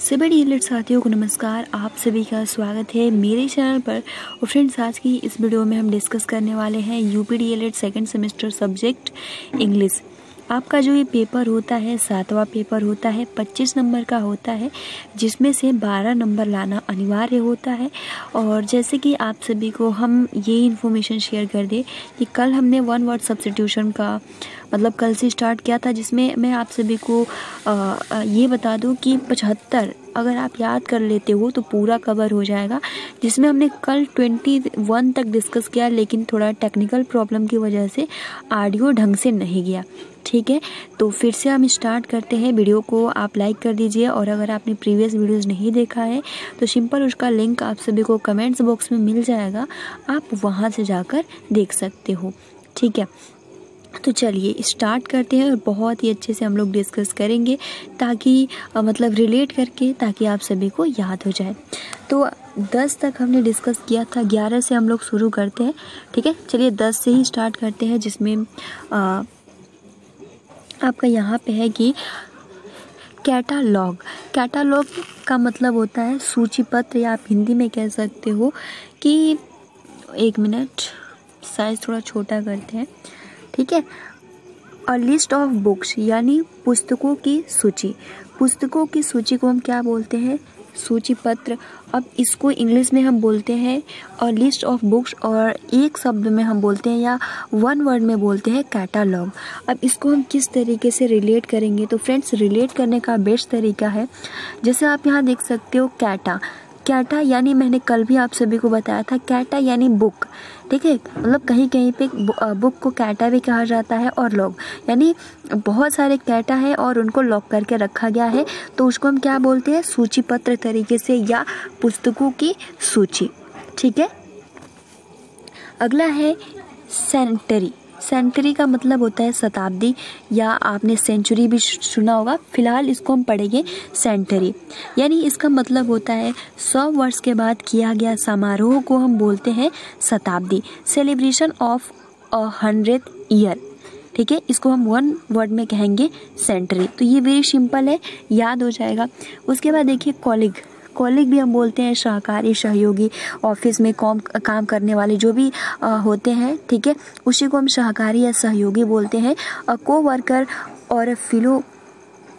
सभी डीएलएड साथियों को नमस्कार। आप सभी का स्वागत है मेरे चैनल पर। और फ्रेंड्स, आज की इस वीडियो में हम डिस्कस करने वाले हैं UP DElEd second semester subject English. आपका जो ये पेपर होता है 7वां पेपर होता है, 25 नंबर का होता है, जिसमें से 12 नंबर लाना अनिवार्य होता है। और जैसे कि आप सभी को हम ये इन्फॉर्मेशन शेयर कर दें कि कल हमने वन वर्ड सब्स्टिट्यूशन का कल से स्टार्ट किया था, जिसमें मैं आप सभी को ये बता दूं कि 75 अगर आप याद कर लेते हो तो पूरा कवर हो जाएगा, जिसमें हमने कल 21 तक डिस्कस किया, लेकिन थोड़ा टेक्निकल प्रॉब्लम की वजह से ऑडियो ढंग से नहीं गया। ठीक है, तो फिर से हम स्टार्ट करते हैं। वीडियो को आप लाइक कर दीजिए, और अगर आपने प्रीवियस वीडियोस नहीं देखा है तो सिंपल उसका लिंक आप सभी को कमेंट्स बॉक्स में मिल जाएगा, आप वहाँ से जाकर देख सकते हो। ठीक है, तो चलिए स्टार्ट करते हैं और बहुत ही अच्छे से हम लोग डिस्कस करेंगे, ताकि रिलेट करके, ताकि आप सभी को याद हो जाए। तो 10 तक हमने डिस्कस किया था, 11 से हम लोग शुरू करते हैं। ठीक है, चलिए 10 से ही स्टार्ट करते हैं, जिसमें आपका यहाँ पे है कि कैटालॉग। कैटालॉग का मतलब होता है सूचीपत्र, या आप हिंदी में कह सकते हो कि, एक मिनट साइज थोड़ा छोटा करते हैं। ठीक है, अ लिस्ट ऑफ बुक्स यानी पुस्तकों की सूची। पुस्तकों की सूची को हम क्या बोलते हैं? सूचीपत्र। अब इसको इंग्लिश में हम बोलते हैं अ लिस्ट ऑफ बुक्स, और एक शब्द में हम बोलते हैं या वन वर्ड में बोलते हैं कैटालॉग। अब इसको हम किस तरीके से रिलेट करेंगे? तो फ्रेंड्स, रिलेट करने का बेस्ट तरीका है, जैसे आप यहाँ देख सकते हो कैटा। कैटा यानी मैंने कल भी आप सभी को बताया था, कैटा यानी बुक। ठीक है, कहीं कहीं पे बुक को कैटा भी कहा जाता है, और लॉग यानी बहुत सारे कैटा है और उनको लॉक करके रखा गया है, तो उसको हम क्या बोलते हैं? सूचीपत्र तरीके से, या पुस्तकों की सूची। ठीक है, अगला है सेंचुरी। सेंचुरी का मतलब होता है शताब्दी, या आपने सेंचुरी भी सुना होगा। फिलहाल इसको हम पढ़ेंगे सेंचुरी, यानी इसका मतलब होता है 100 वर्ष के बाद किया गया समारोह को हम बोलते हैं शताब्दी। Celebration of 100th year. ठीक है, इसको हम वन वर्ड में कहेंगे सेंचुरी। तो ये वेरी सिंपल है, याद हो जाएगा। उसके बाद देखिए कॉलिग। कॉलिग भी हम बोलते हैं सहकारी, सहयोगी, ऑफिस में काम करने वाले जो भी होते हैं। ठीक है, उसी को हम सहकारी या सहयोगी बोलते हैं। को वर्कर और fellow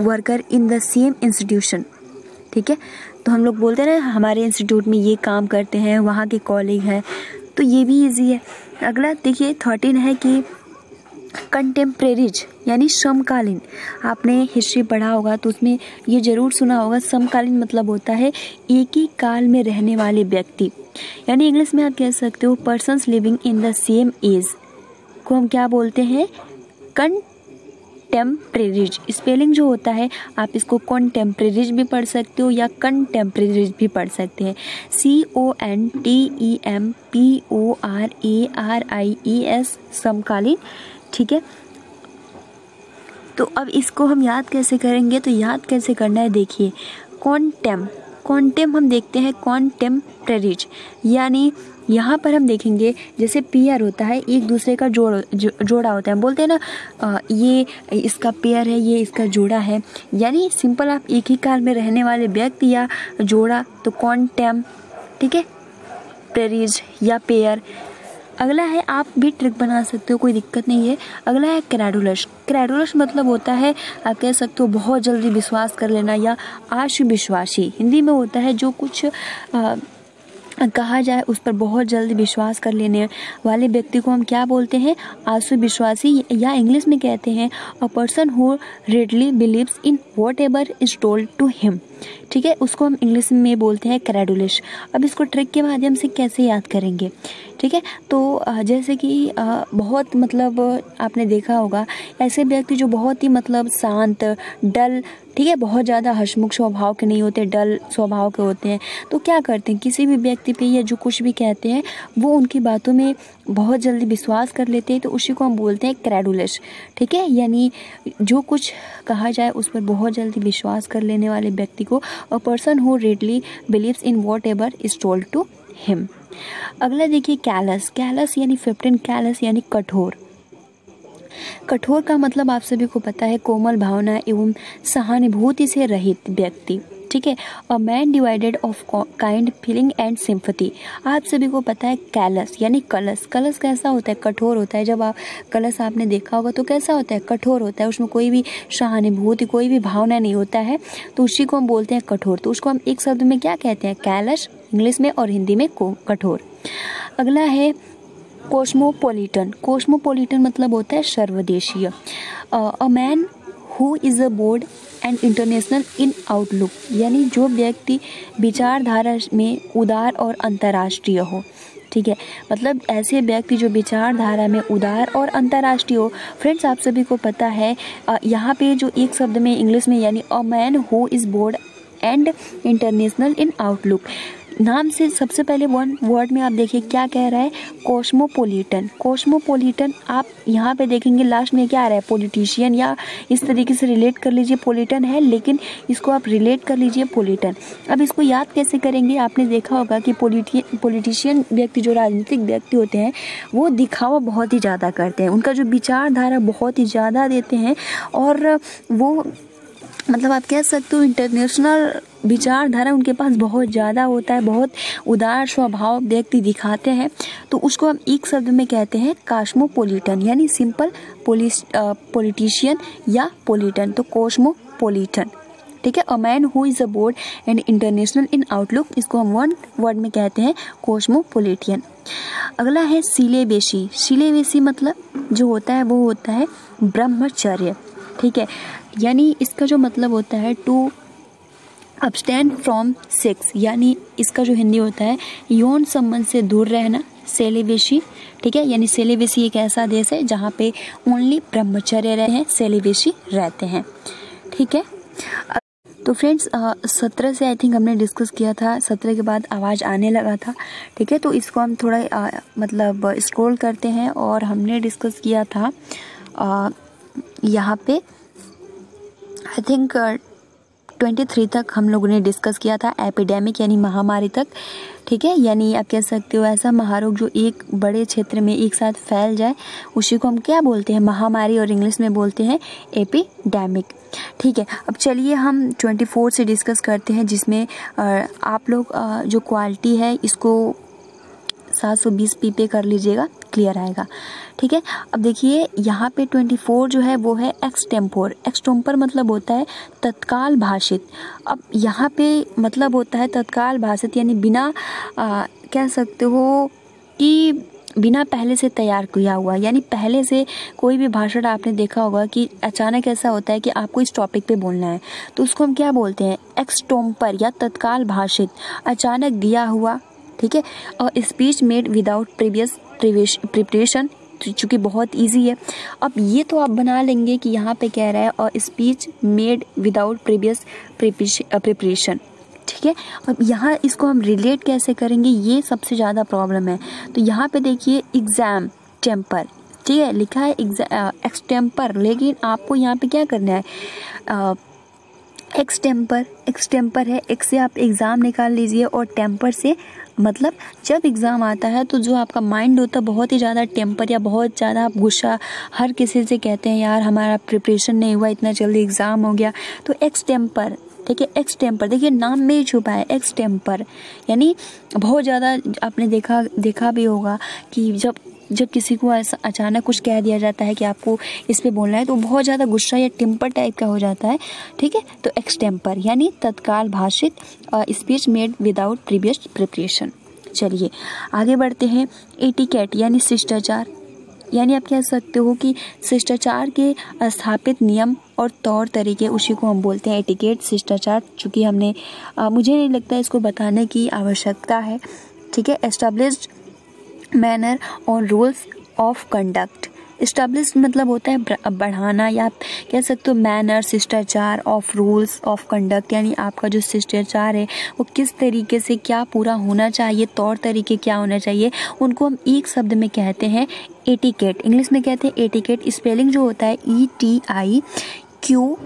worker in the same institution. ठीक है, तो हम लोग बोलते हैं ना, हमारे इंस्टीट्यूट में ये काम करते हैं, वहाँ के कॉलिग हैं, तो ये भी इजी है। अगला देखिए 13 है कि कंटेम्प्रेरीज यानी समकालीन। आपने हिस्ट्री पढ़ा होगा तो उसमें ये जरूर सुना होगा, समकालीन मतलब होता है एक ही काल में रहने वाले व्यक्ति, यानी इंग्लिश में आप कह सकते हो persons living in the same age को हम क्या बोलते हैं? कंटेम्प्रेरीज। स्पेलिंग जो होता है, आप इसको कॉन्टेम्प्रेरीज भी पढ़ सकते हो या कंटेम्प्रेरीज भी पढ़ सकते हैं। CONTEMPORARIES, समकालीन। ठीक है, तो अब इसको हम याद कैसे करेंगे? तो याद कैसे करना है, देखिए कॉन्टेम हम देखते हैं कॉन्टेम्प्रेरीज, यानी यहाँ पर हम देखेंगे जैसे पेयर होता है, एक दूसरे का जोड़ा होता है, बोलते हैं ना ये इसका पेयर है, ये इसका जोड़ा है, यानी सिंपल आप एक ही काल में रहने वाले व्यक्ति या जोड़ा, तो कॉन्टेम। ठीक है, प्रेरीज या पेयर। अगला है, आप भी ट्रिक बना सकते हो, कोई दिक्कत नहीं है। अगला है क्रेडुलस। क्रेडुलस मतलब होता है, आप कह सकते हो बहुत जल्दी विश्वास कर लेना, या आशु विश्वासी। हिंदी में होता है जो कुछ कहा जाए उस पर बहुत जल्दी विश्वास कर लेने वाले व्यक्ति को हम क्या बोलते हैं? आशु विश्वासी, या इंग्लिश में कहते हैं a person who readily believes in whatever is told to him. ठीक है, उसको हम इंग्लिश में बोलते हैं क्रेडुलस। अब इसको ट्रिक के माध्यम से कैसे याद करेंगे? ठीक है, तो जैसे कि बहुत आपने देखा होगा ऐसे व्यक्ति जो बहुत ही शांत, डल, ठीक है, बहुत ज़्यादा हंसमुख स्वभाव के नहीं होते, डल स्वभाव के होते हैं, तो क्या करते हैं, किसी भी व्यक्ति पे या जो कुछ भी कहते हैं वो उनकी बातों में बहुत जल्दी विश्वास कर लेते हैं, तो उसी को हम बोलते हैं क्रेडुलस। ठीक है, यानी जो कुछ कहा जाए उस पर बहुत जल्दी विश्वास कर लेने वाले व्यक्ति को a person who readily believes in whatever is told to him. अगला देखिए कैलस। कैलस यानी 15 कैलस यानी कठोर। कठोर का मतलब आप सभी को पता है कोमल भावना एवं सहानुभूति से रहित व्यक्ति। ठीक है। A man divided of kind feeling and sympathy. आप सभी को पता है कैलस यानी कलस। कलस कैसा होता है? कठोर होता है। जब आप कलस आपने देखा होगा तो कैसा होता है? कठोर होता है, उसमें कोई भी सहानुभूति कोई भी भावना नहीं होता है, तो उसी को हम बोलते हैं कठोर। तो उसको हम एक शब्द में क्या कहते हैं? कैलस इंग्लिश में और हिंदी में कठोर। अगला है कॉस्मोपॉलिटन। कॉस्मोपॉलिटन मतलब होता है सर्वदेशीय। A man who is a board and international in outlook, यानी जो व्यक्ति विचारधारा में उदार और अंतर्राष्ट्रीय हो। ठीक है, मतलब ऐसे व्यक्ति जो विचारधारा में उदार और अंतर्राष्ट्रीय हो। फ्रेंड्स, आप सभी को पता है यहाँ पे जो एक शब्द में इंग्लिश में यानी अ man who is board and international in outlook, नाम से सबसे पहले वन वर्ड में आप देखिए क्या कह रहा है? कॉस्मोपॉलिटन। कॉस्मोपॉलिटन आप यहाँ पे देखेंगे लास्ट में क्या आ रहा है? पॉलिटिशियन, या इस तरीके से रिलेट कर लीजिए। पॉलिटन है लेकिन इसको आप रिलेट कर लीजिए पॉलिटन। अब इसको याद कैसे करेंगे? आपने देखा होगा कि पॉलिटिशियन व्यक्ति जो राजनीतिक व्यक्ति होते हैं वो दिखावा बहुत ही ज़्यादा करते हैं, उनका जो विचारधारा बहुत ही ज़्यादा देते हैं, और वो मतलब आप कह सकते हो इंटरनेशनल विचारधारा उनके पास बहुत ज़्यादा होता है, बहुत उदार स्वभाव व्यक्ति दिखाते हैं। तो उसको हम एक शब्द में कहते हैं कॉस्मोपॉलिटन, यानी सिंपल पॉलिटिशियन या पॉलिटन, तो कॉस्मोपॉलिटन। ठीक है। अ man who is a board and international in outlook, इसको हम वन वर्ड में कहते हैं कॉस्मोपॉलिटियन। अगला है सिलेबसी। सिलेबसी मतलब जो होता है वो होता है ब्रह्मचर्य। ठीक है, यानी इसका जो मतलब होता है टू अब्सटेन फ्रॉम सेक्स, यानी इसका जो हिंदी होता है यौन संबंध से दूर रहना, सेलिबेसी। ठीक है, यानी सेलिबेसी एक ऐसा देश है जहाँ पे ओनली ब्रह्मचर्य रहे हैं, सेलिबेसी रहते हैं। ठीक है, तो फ्रेंड्स 17 से आई थिंक हमने डिस्कस किया था, 17 के बाद आवाज़ आने लगा था। ठीक है, तो इसको हम थोड़ा मतलब स्क्रॉल करते हैं, और हमने डिस्कस किया था यहाँ पे आई थिंक 23 तक हम लोगों ने डिस्कस किया था, एपिडेमिक यानी महामारी तक। ठीक है, यानी आप कह सकते हो ऐसा महारोग जो एक बड़े क्षेत्र में एक साथ फैल जाए, उसी को हम क्या बोलते हैं? महामारी, और इंग्लिश में बोलते हैं एपिडेमिक। ठीक है, अब चलिए हम 24 से डिस्कस करते हैं, जिसमें आप लोग जो क्वालिटी है इसको 720 पी कर लीजिएगा, क्लियर आएगा। ठीक है, अब देखिए यहाँ पे 24 जो है वो है एक्सटेम्पोर। एक्सटेम्पर मतलब होता है तत्काल भाषित। अब यहाँ पे मतलब होता है तत्काल भाषित, यानी बिना कह सकते हो कि बिना पहले से तैयार किया हुआ, यानी पहले से कोई भी भाषण आपने देखा होगा कि अचानक ऐसा होता है कि आपको इस टॉपिक पे बोलना है, तो उसको हम क्या बोलते हैं? एक्सटेम्पर या तत्काल भाषित, अचानक दिया हुआ। ठीक है, और speech made without previous preparation, चूँकि बहुत इजी है। अब ये तो आप बना लेंगे कि यहाँ पे कह रहा है और speech made without previous preparation. ठीक है, अब यहाँ इसको हम रिलेट कैसे करेंगे, ये सबसे ज़्यादा प्रॉब्लम है। तो यहाँ पे देखिए एग्जाम टेम्पर, ठीक है, लिखा है एक्सटेम्पर, लेकिन आपको यहाँ पे क्या करना है? एक्सटेम्पर है, एक से आप एग्ज़ाम निकाल लीजिए, और टेम्पर से मतलब जब एग्ज़ाम आता है तो जो आपका माइंड होता है बहुत ही ज़्यादा टेम्पर, या बहुत ज़्यादा आप गुस्सा हर किसी से कहते हैं यार हमारा प्रिपरेशन नहीं हुआ, इतना जल्दी एग्ज़ाम हो गया, तो एक्सटेम्पर। ठीक है, एक्सटेम्पर देखिए नाम में ही छुपा है, एक्सटेम्पर यानी बहुत ज़्यादा। आपने देखा भी होगा कि जब किसी को ऐसा अचानक कुछ कह दिया जाता है कि आपको इस पे बोलना है, तो बहुत ज़्यादा गुस्सा या टेम्पर टाइप का हो जाता है। ठीक है, तो एक्सटेम्पर यानी तत्काल भाषित, speech made without previous preparation. चलिए आगे बढ़ते हैं। एटिकेट यानी शिष्टाचार, यानी आप कह सकते हो कि शिष्टाचार के स्थापित नियम और तौर तरीके, उसी को हम बोलते हैं एटिकेट, शिष्टाचार। चूँकि हमने मुझे नहीं लगता इसको बताने की आवश्यकता है। ठीक है, एस्टैब्लिश्ड मैनर और रूल्स ऑफ कंडक्ट। इस्टेब्लिश मतलब होता है बढ़ाना, या आप कह सकते हो मैनर, शिष्टाचार, ऑफ रूल्स ऑफ कंडक्ट, यानी आपका जो शिष्टाचार है वो किस तरीके से क्या पूरा होना चाहिए, तौर तरीके क्या होना चाहिए, उनको हम एक शब्द में कहते हैं एटिकेट। इंग्लिश में कहते हैं एटिकेट। स्पेलिंग जो होता है ETIQ,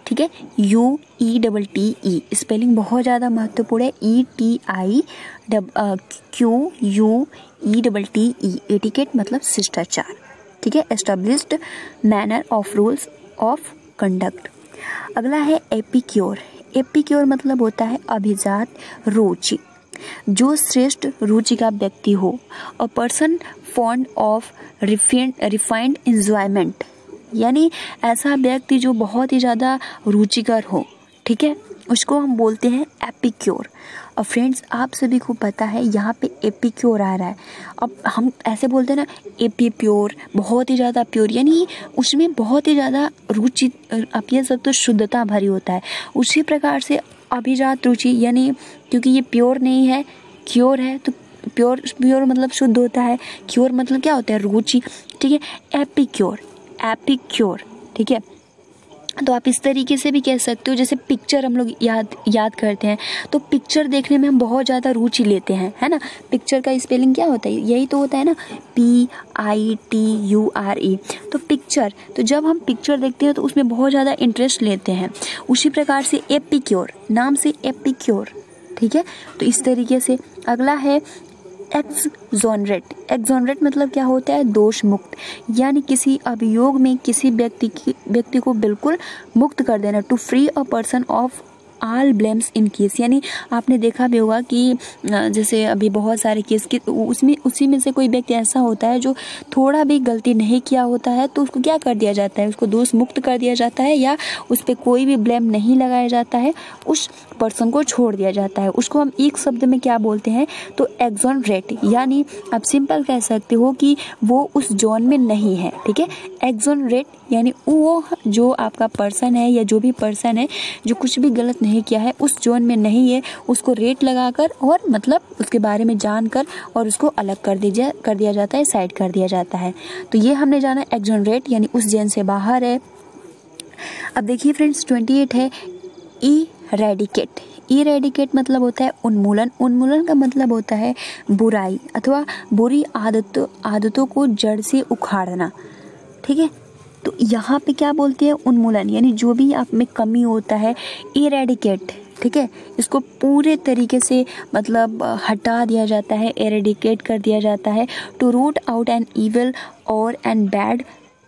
ठीक है, UETTE, स्पेलिंग बहुत ज़्यादा महत्वपूर्ण है, ETIQUETTE, एटिकेट मतलब शिष्टाचार। ठीक है, established manner of rules of conduct. अगला है एपिक्योर। एपिक्योर मतलब होता है अभिजात रुचि, जो श्रेष्ठ रुचि का व्यक्ति हो। A person fond of refined enjoyment, यानी ऐसा व्यक्ति जो बहुत ही ज़्यादा रुचिकर हो, ठीक है, उसको हम बोलते हैं एपिक्योर। और फ्रेंड्स, आप सभी को पता है यहाँ पे एपिक्योर आ रहा है। अब हम ऐसे बोलते हैं ना, एपी प्योर, बहुत ही ज़्यादा प्योर, यानी उसमें बहुत ही ज़्यादा रुचि, आप ये सब तो शुद्धता भरी होता है। उसी प्रकार से अभिजात रुचि, यानी क्योंकि ये प्योर नहीं है, क्योर है, तो प्योर मतलब शुद्ध होता है, क्योर मतलब क्या होता है, रुचि, ठीक है। एपिक्योर, ठीक है। तो आप इस तरीके से भी कह सकते हो, जैसे पिक्चर हम लोग याद करते हैं, तो पिक्चर देखने में हम बहुत ज़्यादा रुचि लेते हैं, है ना। पिक्चर का स्पेलिंग क्या होता है, यही तो होता है ना, PITURE। तो पिक्चर, तो जब हम पिक्चर देखते हैं तो उसमें बहुत ज़्यादा इंटरेस्ट लेते हैं। उसी प्रकार से एपिक्योर, नाम से एपिक्योर, ठीक है। तो इस तरीके से अगला है एक्सोनरेट मतलब क्या होता है, दोष मुक्त, यानी किसी अभियोग में किसी व्यक्ति को बिल्कुल मुक्त कर देना। To free a person of all blames in case, यानी आपने देखा भी होगा कि जैसे अभी बहुत सारे केस के उसी में से कोई व्यक्ति ऐसा होता है जो थोड़ा भी गलती नहीं किया होता है, तो उसको क्या कर दिया जाता है, उसको दोष मुक्त कर दिया जाता है, या उस पर कोई भी ब्लेम नहीं लगाया जाता है, उस पर्सन को छोड़ दिया जाता है। उसको हम एक शब्द में क्या बोलते हैं, तो एक्सोनरेट, यानी आप सिंपल कह सकते हो कि वो उस जोन में नहीं है, ठीक है। एक्सोनरेट यानी वो जो आपका पर्सन है या जो भी पर्सन है जो कुछ भी गलत नहीं किया है, उस जोन में नहीं है, उसको रेट लगाकर और मतलब उसके बारे में जानकर और उसको अलग कर दिया जाता है, साइड कर दिया जाता है। तो ये हमने जाना एक्सोनरेट, यानी उस जोन से बाहर है। अब देखिए फ्रेंड्स, 28 है इरेडिकेट मतलब होता है उन्मूलन का मतलब होता है बुराई अथवा बुरी आदतों को जड़ से उखाड़ना, ठीक है। तो यहाँ पे क्या बोलते हैं, उन्मूलन, यानी जो भी आप में कमी होता है, इरेडिकेट, ठीक है, इसको पूरे तरीके से मतलब हटा दिया जाता है, इरेडिकेट कर दिया जाता है। To root out an evil और एन बैड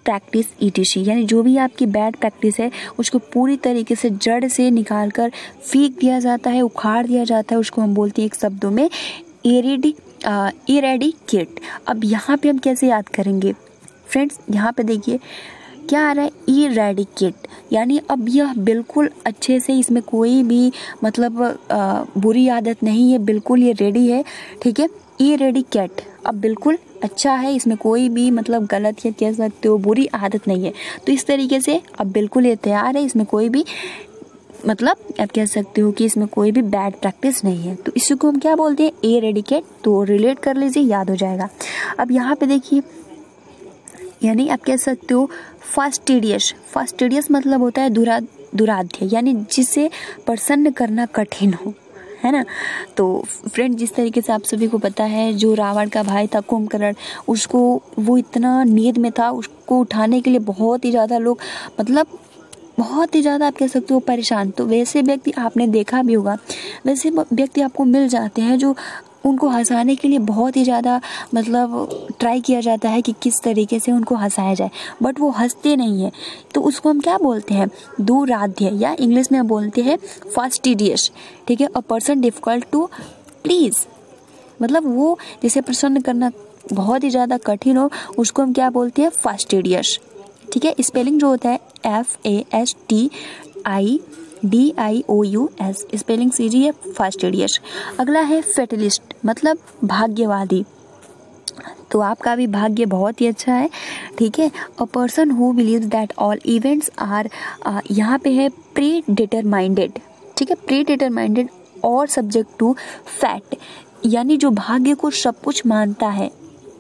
प्रैक्टिस ETC, यानी जो भी आपकी बैड प्रैक्टिस है उसको पूरी तरीके से जड़ से निकाल कर फेंक दिया जाता है, उखाड़ दिया जाता है, उसको हम बोलते हैं एक शब्दों में इरेडिकेट। अब यहाँ पे हम कैसे याद करेंगे फ्रेंड्स, यहाँ पे देखिए क्या आ रहा है, इरेडिकेट, यानी अब यह बिल्कुल अच्छे से, इसमें कोई भी मतलब बुरी आदत नहीं है, बिल्कुल ये रेडी है, ठीक है। इरेडिकेट अब बिल्कुल अच्छा है, इसमें कोई भी मतलब गलत या कह सकते हो बुरी आदत नहीं है। तो इस तरीके से अब बिल्कुल ये तैयार है, इसमें कोई भी मतलब आप कह सकते हो कि इसमें कोई भी बैड प्रैक्टिस नहीं है। तो इसी को हम क्या बोलते हैं, इरेडिकेट। तो रिलेट कर लीजिए, याद हो जाएगा। अब यहाँ पे देखिए, यानी आप कह सकते हो फास्टिडियस मतलब होता है दुराध्य, यानी जिसे प्रसन्न करना कठिन हो, है ना। तो फ्रेंड, जिस तरीके से आप सभी को पता है, जो रावण का भाई था कुंभकर्ण, उसको वो इतना नींद में था, उसको उठाने के लिए बहुत ही ज़्यादा लोग मतलब बहुत ही ज़्यादा आप कह सकते हो परेशान। तो वैसे व्यक्ति आपने देखा भी होगा, वैसे व्यक्ति आपको मिल जाते हैं जो उनको हंसाने के लिए बहुत ही ज़्यादा मतलब ट्राई किया जाता है कि किस तरीके से उनको हंसाया जाए, बट वो हंसते नहीं है। तो उसको हम क्या बोलते हैं, दुराध्य, या इंग्लिश में बोलते हैं फास्टिडियस, ठीक है। A person difficult to please, मतलब वो जैसे प्रसन्न करना बहुत ही ज़्यादा कठिन हो, उसको हम क्या बोलते हैं, फास्टिडियस, ठीक है। स्पेलिंग जो होता है FASTIDIOUS, स्पेलिंग सीधी है, फास्टिडियस। अगला है फेटलिस्ट मतलब भाग्यवादी, तो आपका भी भाग्य बहुत ही अच्छा है, ठीक है। A person who believes that all events are, यहाँ पे है प्री डिटरमाइंडेड, ठीक है, प्री डिटरमाइंडेड और सब्जेक्ट टू फैट, यानी जो भाग्य को सब कुछ मानता है,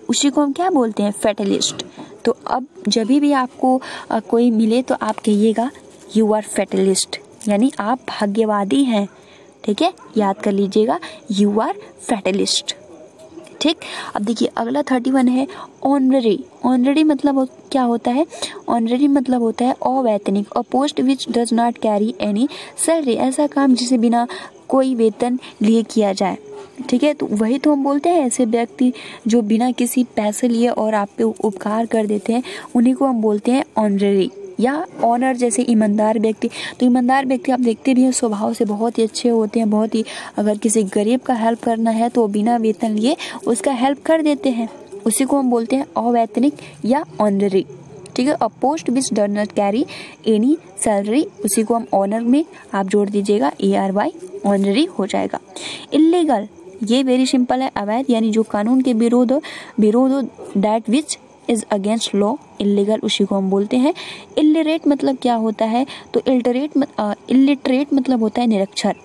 उसी को हम क्या बोलते हैं, फेटलिस्ट। तो अब जब भी आपको कोई मिले तो आप कहिएगा यू आर फेटलिस्ट, यानी आप भाग्यवादी हैं, ठीक है, याद कर लीजिएगा, यू आर फेटलिस्ट, ठीक। अब देखिए अगला 31 है ऑनररी मतलब क्या होता है, ऑनररी मतलब होता है अवैतनिक, अ post which does not carry any salary, ऐसा काम जिसे बिना कोई वेतन लिए किया जाए, ठीक है। तो वही तो हम बोलते हैं, ऐसे व्यक्ति जो बिना किसी पैसे लिए और आप पे उपकार कर देते हैं, उन्हीं को हम बोलते हैं ऑनररी, या ऑनर जैसे ईमानदार व्यक्ति। तो ईमानदार व्यक्ति आप देखते भी हैं स्वभाव से बहुत ही अच्छे होते हैं, बहुत ही, अगर किसी गरीब का हेल्प करना है तो बिना वेतन लिए उसका हेल्प कर देते हैं, उसी को हम बोलते हैं अवैतनिक या ऑनररी। ठीक है, अ post which does not carry any salary, उसी को हम ऑनर में आप जोड़ दीजिएगा ARY, ऑनररी हो जाएगा। इलीगल, ये वेरी सिंपल है, अवैध यानी जो कानून के विरोध that which is against law, illegal उसी को हम बोलते हैं। इलिटरेट मतलब क्या होता है, तो इलिटरेट मतलब होता है निरक्षर,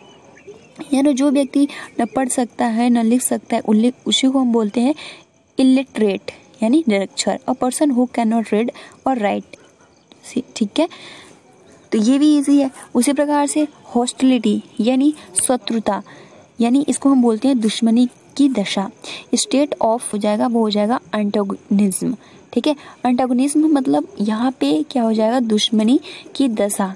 यानी जो व्यक्ति न पढ़ सकता है न लिख सकता है, उसी को हम बोलते हैं इलिटरेट यानी निरक्षर। अ person who can not read और राइट, ठीक है, तो ये भी इजी है। उसी प्रकार से हॉस्टिलिटी यानी शत्रुता, यानी इसको हम बोलते हैं दुश्मनी की दशा। स्टेट ऑफ हो जाएगा, वो हो जाएगा एंटागोनिज्म। ठीक है, एंटागोनिज्म मतलब यहाँ पे क्या हो जाएगा, दुश्मनी की दशा।